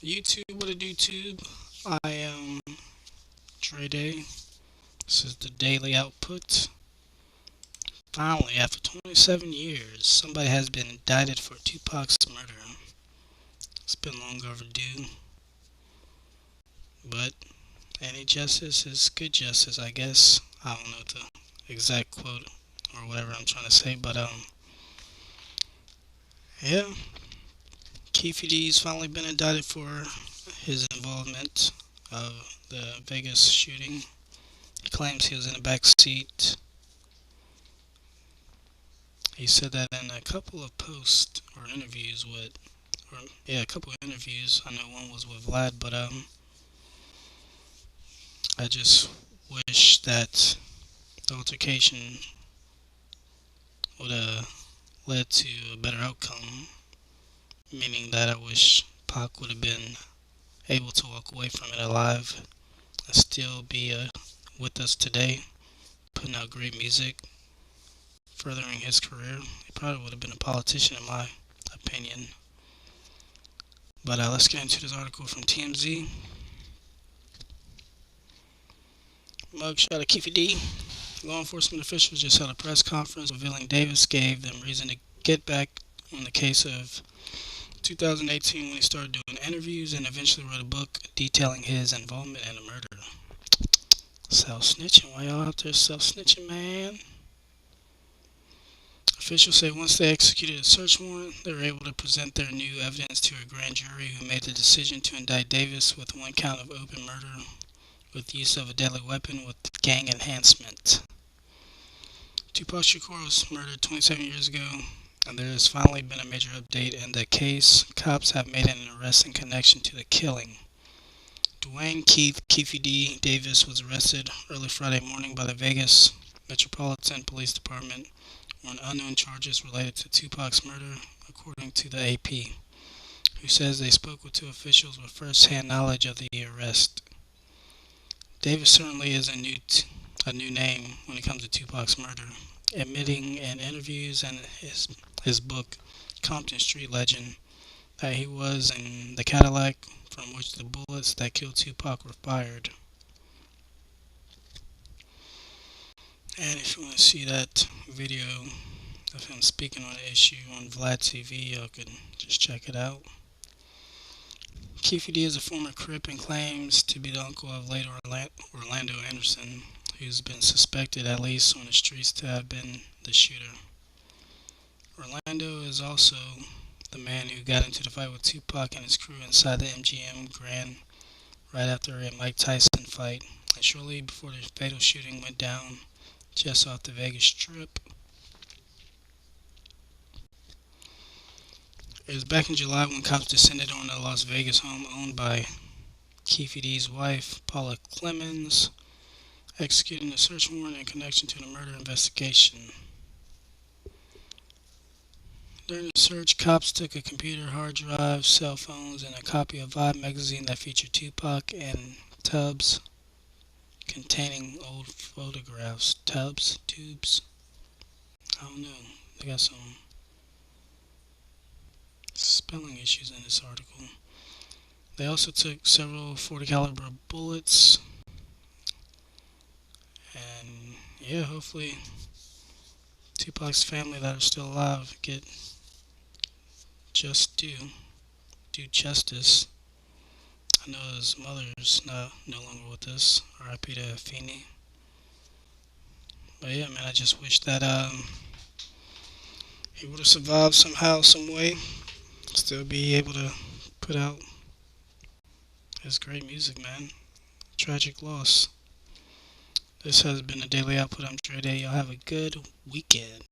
YouTube, what it do, tube? I am Dre Day. This is the daily output. Finally, after 27 years, somebody has been indicted for Tupac's murder. It's been long overdue, but any justice is good justice, I guess. I don't know the exact quote or whatever I'm trying to say, but yeah, Keefe D's finally been indicted for his involvement of the Vegas shooting. He claims he was in the back seat. He said that in a couple of posts or interviews with, or yeah, a couple of interviews. I know one was with Vlad, but I just wish that the altercation would have led to a better outcome. Meaning that I wish Pac would have been able to walk away from it alive and still be with us today, putting out great music, furthering his career. He probably would have been a politician, in my opinion. But let's get into this article from TMZ. Mugshot of Keefe D. Law enforcement officials just held a press conference revealing Davis gave them reason to get back on the case of 2018 when he started doing interviews and eventually wrote a book detailing his involvement in the murder. Self-snitching. Why y'all out there self-snitching, man? Officials say once they executed a search warrant, they were able to present their new evidence to a grand jury who made the decision to indict Davis with one count of open murder with use of a deadly weapon with gang enhancement. Tupac Shakur was murdered 27 years ago, and there has finally been a major update in the case. Cops have made an arrest in connection to the killing. Dwayne Keefe D. Davis was arrested early Friday morning by the Vegas Metropolitan Police Department on unknown charges related to Tupac's murder, according to the AP, who says they spoke with two officials with first-hand knowledge of the arrest. Davis certainly is a new name when it comes to Tupac's murder, admitting in interviews and his book, Compton Street Legend, that he was in the Cadillac from which the bullets that killed Tupac were fired. And if you want to see that video of him speaking on the issue on Vlad TV, y'all can just check it out. Keefe D is a former Crip and claims to be the uncle of late Orlando Anderson, who's been suspected, at least on the streets, to have been the shooter. Orlando is also the man who got into the fight with Tupac and his crew inside the MGM Grand right after a Mike Tyson fight, and shortly before the fatal shooting went down just off the Vegas Strip. It was back in July when cops descended on the Las Vegas home owned by Keefe D's wife, Paula Clemens, executing a search warrant in connection to the murder investigation. During the search, cops took a computer, hard drive, cell phones, and a copy of Vibe magazine that featured Tupac and tubs containing old photographs. Tubes? I don't know. They got some spelling issues in this article. They also took several .40 caliber bullets, and yeah, hopefully Tupac's family that are still alive get do justice. I know his mother's no longer with us. R.I.P. to Feeney. But yeah, man, I just wish that he would have survived somehow, some way, still be able to put out his great music, man. Tragic loss. This has been a daily output. I'm Dre Day. Y'all have a good weekend.